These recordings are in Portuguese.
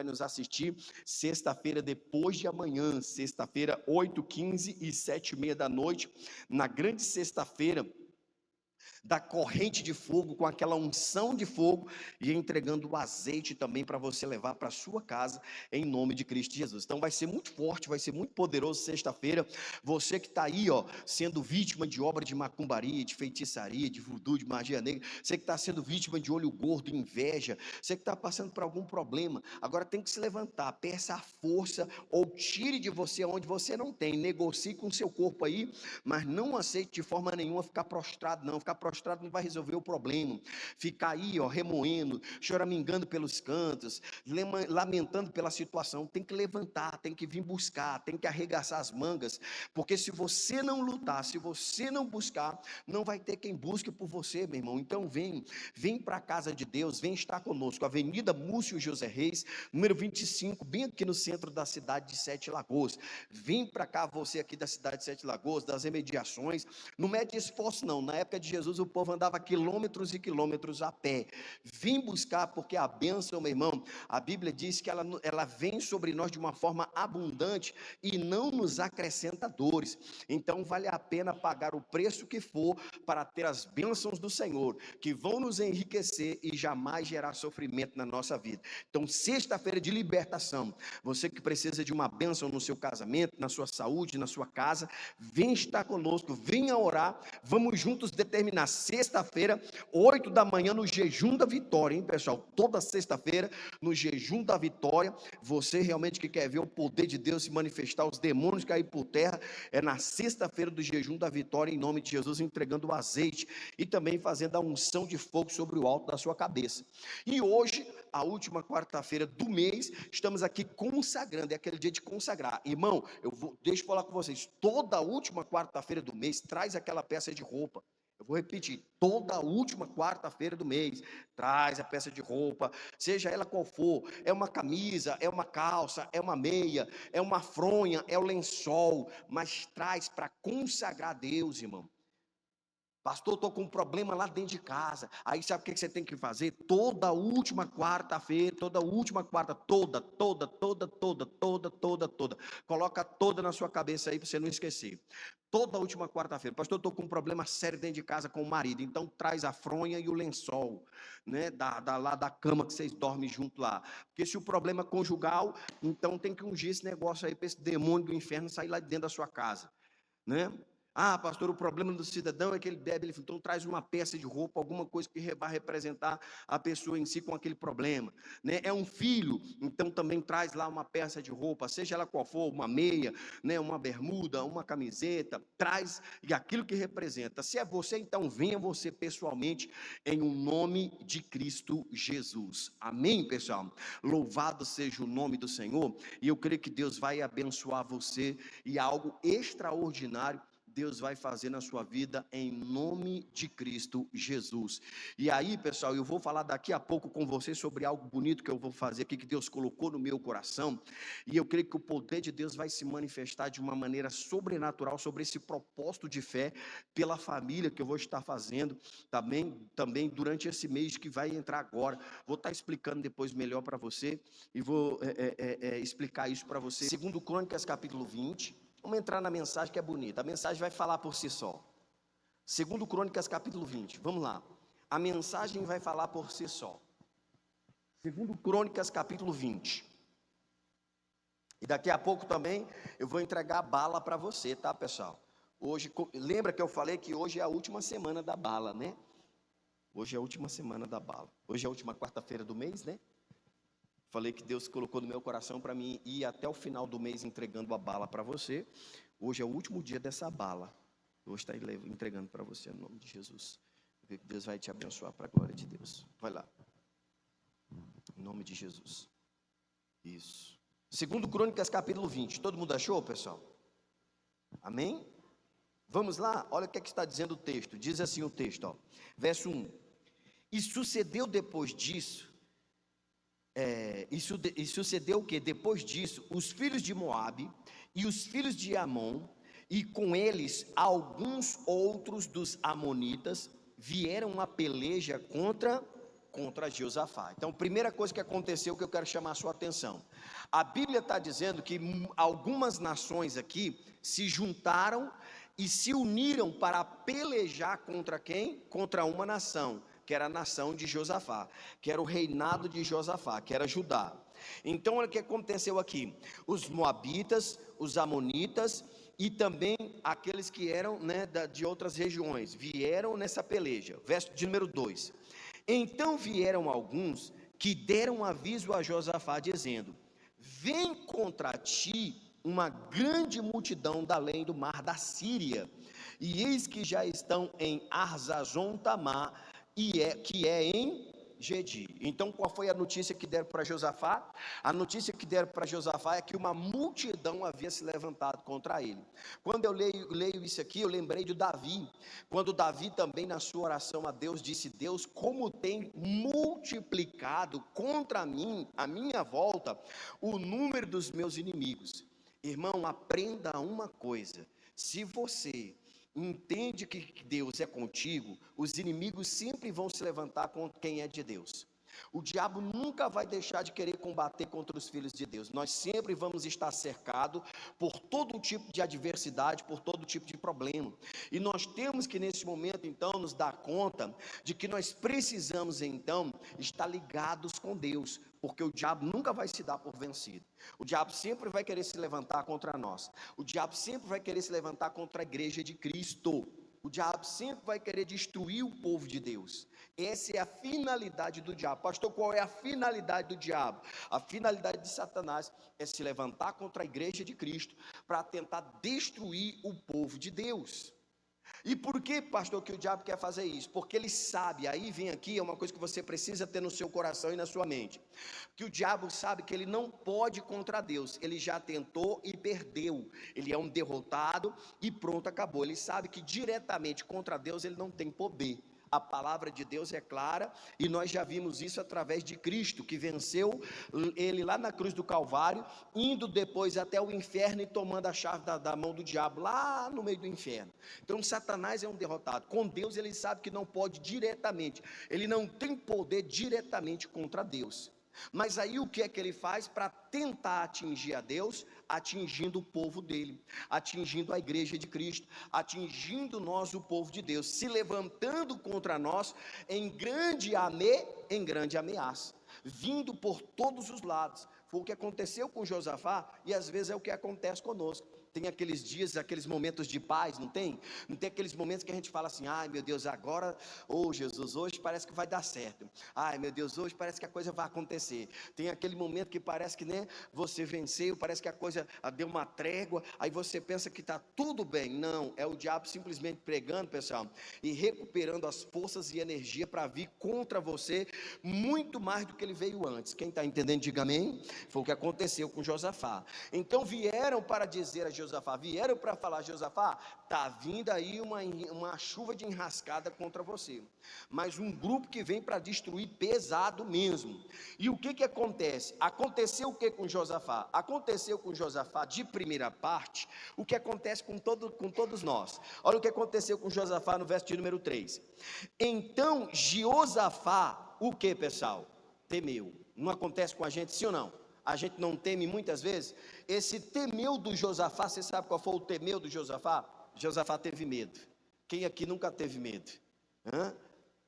vai nos assistir sexta-feira depois de amanhã, sexta-feira 8h15 e 7h30 da noite, na grande sexta-feira da corrente de fogo, com aquela unção de fogo, e entregando o azeite também para você levar para sua casa, em nome de Cristo Jesus. Então vai ser muito forte, vai ser muito poderoso sexta-feira. Você que está aí, sendo vítima de obra de macumbaria, de feitiçaria, de voodoo, de magia negra, você que está sendo vítima de olho gordo, inveja, você que está passando por algum problema, agora tem que se levantar, peça a força, ou tire de você onde você não tem, negocie com o seu corpo aí, mas não aceite de forma nenhuma ficar prostrado, não. Ficar prostrado não vai resolver o problema. Ficar aí, remoendo, choramingando pelos cantos, lamentando pela situação. Tem que levantar, tem que vir buscar, tem que arregaçar as mangas, porque se você não lutar, se você não buscar, não vai ter quem busque por você, meu irmão. Então vem para a casa de Deus, vem estar conosco. Avenida Múcio José Reis, número 25, bem aqui no centro da cidade de Sete Lagoas. Vem para cá, você aqui da cidade de Sete Lagoas, das remediações, não mede esforço não. Na época de Jesus o povo andava quilômetros e quilômetros a pé. Vim buscar, porque a bênção, meu irmão, a Bíblia diz que ela vem sobre nós de uma forma abundante e não nos acrescenta dores. Então vale a pena pagar o preço que for para ter as bênçãos do Senhor, que vão nos enriquecer e jamais gerar sofrimento na nossa vida. Então sexta-feira de libertação, você que precisa de uma bênção no seu casamento, na sua saúde, na sua casa, vem estar conosco, venha orar, vamos juntos determinar sexta-feira, 8 da manhã, no jejum da vitória, hein, pessoal? Toda sexta-feira, no jejum da vitória. Você realmente que quer ver o poder de Deus se manifestar, os demônios cair por terra, é na sexta-feira do jejum da vitória, em nome de Jesus, entregando o azeite e também fazendo a unção de fogo sobre o alto da sua cabeça. E hoje, a última quarta-feira do mês, estamos aqui consagrando, é aquele dia de consagrar. Irmão, deixa eu falar com vocês, toda última quarta-feira do mês, traz aquela peça de roupa. Eu vou repetir, toda última quarta-feira do mês, traz a peça de roupa, seja ela qual for, é uma camisa, é uma calça, é uma meia, é uma fronha, é o lençol, mas traz para consagrar a Deus, irmão. Pastor, estou com um problema lá dentro de casa. Aí sabe o que você tem que fazer? Toda última quarta-feira, toda última quarta, toda. Coloca toda na sua cabeça aí para você não esquecer. Toda última quarta-feira. Pastor, estou com um problema sério dentro de casa com o marido. Então traz a fronha e o lençol, né? Lá da cama que vocês dormem junto lá. Porque se o problema é conjugal, então tem que ungir esse negócio aí para esse demônio do inferno sair lá de dentro da sua casa, né? Ah, pastor, o problema do cidadão é que ele deve, então traz uma peça de roupa, alguma coisa que vai representar a pessoa em si com aquele problema, né? É um filho, então também traz lá uma peça de roupa, seja ela qual for, uma meia, né? Uma bermuda, uma camiseta, traz e aquilo que representa. Se é você, então venha você pessoalmente, em um nome de Cristo Jesus. Amém, pessoal? Louvado seja o nome do Senhor, e eu creio que Deus vai abençoar você, e algo extraordinário Deus vai fazer na sua vida, em nome de Cristo Jesus. E aí, pessoal, eu vou falar daqui a pouco com você sobre algo bonito que eu vou fazer aqui, que Deus colocou no meu coração, e eu creio que o poder de Deus vai se manifestar de uma maneira sobrenatural sobre esse propósito de fé, pela família que eu vou estar fazendo, também durante esse mês que vai entrar agora. Vou estar explicando depois melhor para você, e vou explicar isso para você. Segundo Crônicas capítulo 20, vamos entrar na mensagem que é bonita, a mensagem vai falar por si só. Segundo Crônicas capítulo 20, vamos lá, a mensagem vai falar por si só. Segundo Crônicas capítulo 20, e daqui a pouco também eu vou entregar a bala para você, tá, pessoal? Hoje, lembra que eu falei que hoje é a última semana da bala, né? Hoje é a última semana da bala, hoje é a última quarta-feira do mês, né? Falei que Deus colocou no meu coração para mim ir até o final do mês entregando a bala para você. Hoje é o último dia dessa bala. Eu vou estar entregando para você, em nome de Jesus. Deus vai te abençoar para a glória de Deus. Vai lá. Em nome de Jesus. Isso. Segundo Crônicas capítulo 20. Todo mundo achou, pessoal? Amém? Vamos lá? Olha o que está dizendo o texto. Diz assim o texto, ó. Verso 1. E sucedeu depois disso, e sucedeu o que? Depois disso, os filhos de Moabe e os filhos de Amon, e com eles alguns outros dos amonitas, vieram a peleja contra contra Josafá. Então, primeira coisa que aconteceu que eu quero chamar a sua atenção. A Bíblia está dizendo que algumas nações aqui se juntaram e se uniram para pelejar contra quem? Contra uma nação, que era a nação de Josafá, que era o reinado de Josafá, que era Judá. Então, olha o que aconteceu aqui: os moabitas, os amonitas e também aqueles que eram, né, de outras regiões, vieram nessa peleja. Verso de número 2: então vieram alguns que deram aviso a Josafá, dizendo: vem contra ti uma grande multidão da além do mar da Síria, e eis que já estão em Arzazon-Tamar, que é em Gedi. Então, qual foi a notícia que deram para Josafá? A notícia que deram para Josafá é que uma multidão havia se levantado contra ele. Quando eu leio isso aqui, eu lembrei de Davi, quando Davi também na sua oração a Deus disse: Deus, como tem multiplicado contra mim, a minha volta, o número dos meus inimigos. Irmão, aprenda uma coisa: se você entende que Deus é contigo, os inimigos sempre vão se levantar contra quem é de Deus. O diabo nunca vai deixar de querer combater contra os filhos de Deus. Nós sempre vamos estar cercados por todo tipo de adversidade, por todo tipo de problema. E nós temos que nesse momento então nos dar conta de que nós precisamos então estar ligados com Deus, porque o diabo nunca vai se dar por vencido. O diabo sempre vai querer se levantar contra nós. O diabo sempre vai querer se levantar contra a igreja de Cristo. O diabo sempre vai querer destruir o povo de Deus. Essa é a finalidade do diabo. Pastor, qual é a finalidade do diabo? A finalidade de Satanás é se levantar contra a igreja de Cristo para tentar destruir o povo de Deus. E por que, pastor, que o diabo quer fazer isso? Porque ele sabe, aí vem aqui, é uma coisa que você precisa ter no seu coração e na sua mente, que o diabo sabe que ele não pode contra Deus. Ele já tentou e perdeu. Ele é um derrotado e pronto, acabou. Ele sabe que diretamente contra Deus ele não tem poder. A palavra de Deus é clara, e nós já vimos isso através de Cristo, que venceu ele lá na cruz do Calvário, indo depois até o inferno e tomando a chave da mão do diabo, lá no meio do inferno. Então Satanás é um derrotado. Com Deus ele sabe que não pode diretamente, ele não tem poder diretamente contra Deus. Mas aí o que é que ele faz para tentar atingir a Deus? Atingindo o povo dele, atingindo a igreja de Cristo, atingindo nós, o povo de Deus, se levantando contra nós em grande ameaça, vindo por todos os lados. Foi o que aconteceu com Josafá e às vezes é o que acontece conosco. Tem aqueles dias, aqueles momentos de paz, não tem? Não tem aqueles momentos que a gente fala assim: ai meu Deus, agora, Jesus, hoje parece que vai dar certo. Ai meu Deus, hoje parece que a coisa vai acontecer. Tem aquele momento que parece que, né, você venceu, parece que a coisa deu uma trégua, aí você pensa que está tudo bem. Não, é o diabo simplesmente pregando, pessoal, e recuperando as forças e energia para vir contra você, muito mais do que ele veio antes. Quem está entendendo, diga amém. Foi o que aconteceu com Josafá. Então vieram para dizer a Josafá, vieram para falar: Josafá, está vindo aí uma chuva de enrascada contra você, mas um grupo que vem para destruir pesado mesmo. E o que acontece? Aconteceu o que com Josafá? Aconteceu com Josafá, de primeira parte, o que acontece com todos nós. Olha o que aconteceu com Josafá no verso de número 3. Então Josafá, o que, pessoal? Temeu. Não acontece com a gente, sim ou não? A gente não teme muitas vezes. Esse temeu do Josafá, você sabe qual foi o temeu do Josafá? Josafá teve medo. Quem aqui nunca teve medo?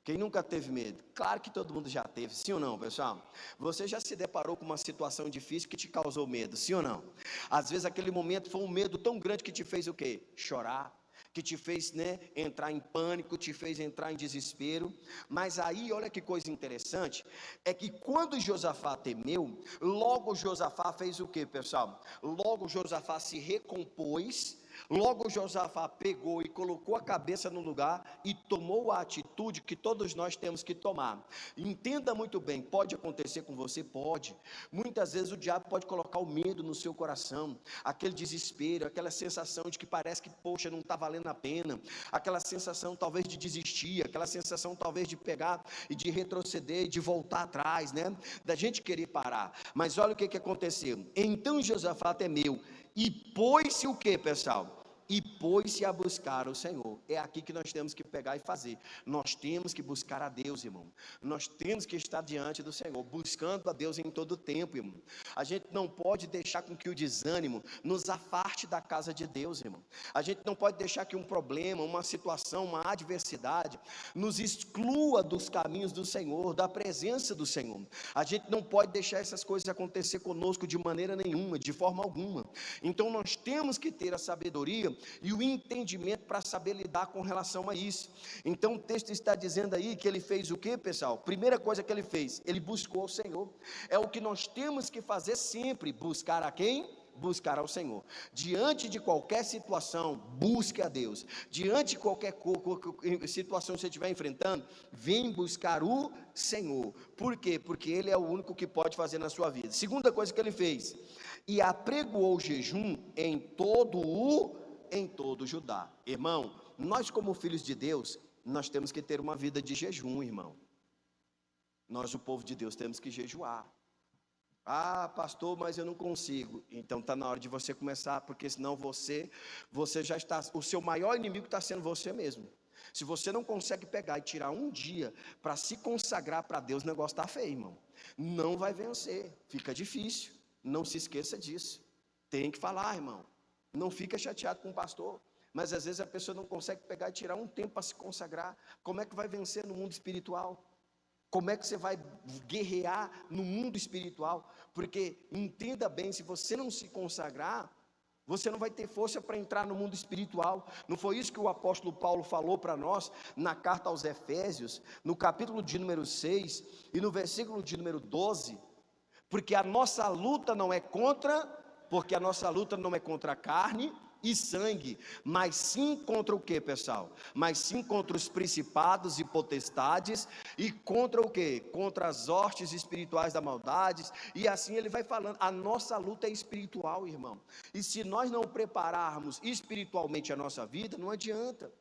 Quem nunca teve medo? Claro que todo mundo já teve, sim ou não, pessoal? Você já se deparou com uma situação difícil que te causou medo, sim ou não? Às vezes aquele momento foi um medo tão grande que te fez o quê? Chorar, que te fez, né, entrar em pânico, te fez entrar em desespero. Mas aí, olha que coisa interessante, é que quando Josafá temeu, logo Josafá fez o que, pessoal? Logo Josafá se recompôs. Logo Josafá pegou e colocou a cabeça no lugar e tomou a atitude que todos nós temos que tomar. Entenda muito bem, pode acontecer com você? Pode. Muitas vezes o diabo pode colocar o medo no seu coração, aquele desespero, aquela sensação de que parece que, poxa, não está valendo a pena, aquela sensação talvez de desistir, aquela sensação talvez de pegar e de retroceder e de voltar atrás, né? Da gente querer parar. Mas olha o que aconteceu. Então Josafá temeu e pôs-se o que, pessoal? e pôs-se a buscar o Senhor. É aqui que nós temos que pegar e fazer. Nós temos que buscar a Deus, irmão. Nós temos que estar diante do Senhor, buscando a Deus em todo tempo, irmão. A gente não pode deixar com que o desânimo nos afaste da casa de Deus, irmão. A gente não pode deixar que um problema, uma situação, uma adversidade nos exclua dos caminhos do Senhor, da presença do Senhor. A gente não pode deixar essas coisas acontecer conosco de maneira nenhuma, de forma alguma. Então nós temos que ter a sabedoria e o entendimento para saber lidar com relação a isso. Então o texto está dizendo aí que ele fez o que, pessoal? Primeira coisa que ele fez, ele buscou o Senhor. É o que nós temos que fazer sempre, buscar a quem? Buscar ao Senhor. Diante de qualquer situação, busque a Deus. Diante de qualquer situação que você estiver enfrentando, vem buscar o Senhor. Por quê? Porque Ele é o único que pode fazer na sua vida. Segunda coisa que ele fez, e apregoou o jejum em todo Judá. Irmão, nós como filhos de Deus, nós temos que ter uma vida de jejum, irmão. Nós, o povo de Deus, temos que jejuar. Ah, pastor, mas eu não consigo. Então está na hora de você começar, porque senão você já está, o seu maior inimigo está sendo você mesmo. Se você não consegue pegar e tirar um dia para se consagrar para Deus, o negócio está feio, irmão. Não vai vencer, fica difícil. Não se esqueça disso. Tem que falar, irmão. Não fica chateado com o pastor. Mas às vezes a pessoa não consegue pegar e tirar um tempo para se consagrar. Como é que vai vencer no mundo espiritual? Como é que você vai guerrear no mundo espiritual? Porque entenda bem, se você não se consagrar, você não vai ter força para entrar no mundo espiritual. Não foi isso que o apóstolo Paulo falou para nós na carta aos Efésios, no capítulo de número 6 e no versículo de número 12? Porque a nossa luta não é contra a carne e sangue, mas sim contra o que, pessoal? Mas sim contra os principados e potestades, e contra o que? Contra as hostes espirituais da maldade. E assim ele vai falando, a nossa luta é espiritual, irmão, e se nós não prepararmos espiritualmente a nossa vida, não adianta.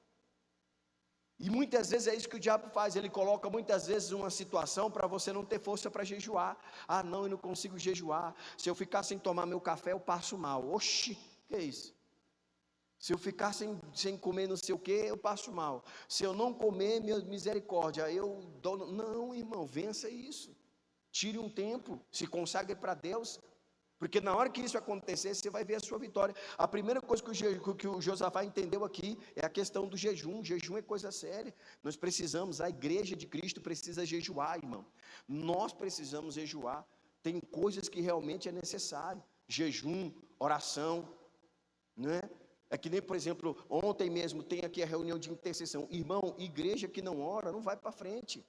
E muitas vezes é isso que o diabo faz, ele coloca muitas vezes uma situação para você não ter força para jejuar. Ah não, eu não consigo jejuar, se eu ficar sem tomar meu café eu passo mal. Oxi, que é isso? Se eu ficar sem comer não sei o que, eu passo mal. Se eu não comer, minha misericórdia, eu dou. Não, irmão, vença isso. Tire um tempo, se consagre para Deus. Porque na hora que isso acontecer, você vai ver a sua vitória. A primeira coisa que o Josafá entendeu aqui é a questão do jejum. Jejum é coisa séria. Nós precisamos, a igreja de Cristo precisa jejuar, irmão. Nós precisamos jejuar. Tem coisas que realmente é necessário. Jejum, oração, não é? É que nem, por exemplo, ontem mesmo tem aqui a reunião de intercessão. Irmão, igreja que não ora, não vai para frente.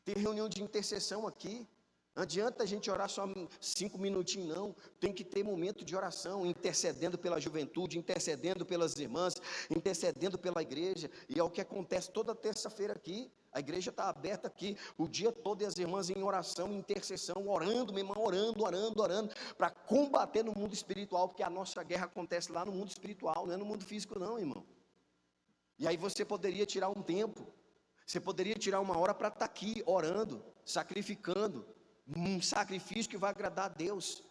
Tem reunião de intercessão aqui. Não adianta a gente orar só 5 minutinhos, não. Tem que ter momento de oração, intercedendo pela juventude, intercedendo pelas irmãs, intercedendo pela igreja. E é o que acontece toda terça-feira aqui. A igreja está aberta aqui o dia todo, e as irmãs em oração, em intercessão, orando, meu irmão, orando, para combater no mundo espiritual, porque a nossa guerra acontece lá no mundo espiritual, não é no mundo físico não, irmão. E aí você poderia tirar um tempo, você poderia tirar uma hora para estar aqui, orando, sacrificando, um sacrifício que vai agradar a Deus.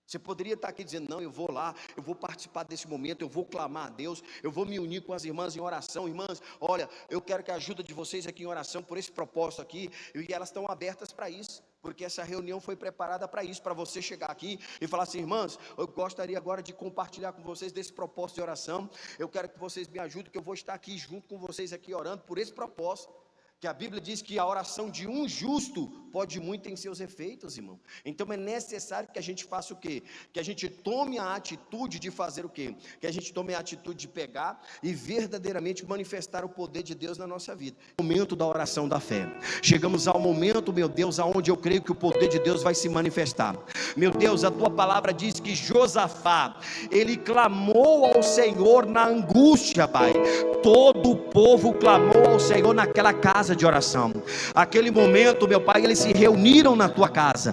Você poderia estar aqui dizendo, não, eu vou lá, eu vou participar desse momento, eu vou clamar a Deus, eu vou me unir com as irmãs em oração. Irmãs, olha, eu quero que a ajuda de vocês aqui em oração, por esse propósito aqui, e elas estão abertas para isso, porque essa reunião foi preparada para isso, para você chegar aqui e falar assim, irmãs, eu gostaria agora de compartilhar com vocês desse propósito de oração, eu quero que vocês me ajudem, que eu vou estar aqui junto com vocês aqui orando por esse propósito. Que a Bíblia diz que a oração de um justo pode muito em seus efeitos, irmão. Então é necessário que a gente faça o quê? Que a gente tome a atitude de fazer o quê? Que a gente tome a atitude de pegar e verdadeiramente manifestar o poder de Deus na nossa vida. Momento da oração da fé. Chegamos ao momento, meu Deus, aonde eu creio que o poder de Deus vai se manifestar. Meu Deus, a tua palavra diz que Josafá, ele clamou ao Senhor na angústia, Pai. Todo o povo clamou ao Senhor naquela casa de oração. Aquele momento, meu Pai, eles se reuniram na tua casa.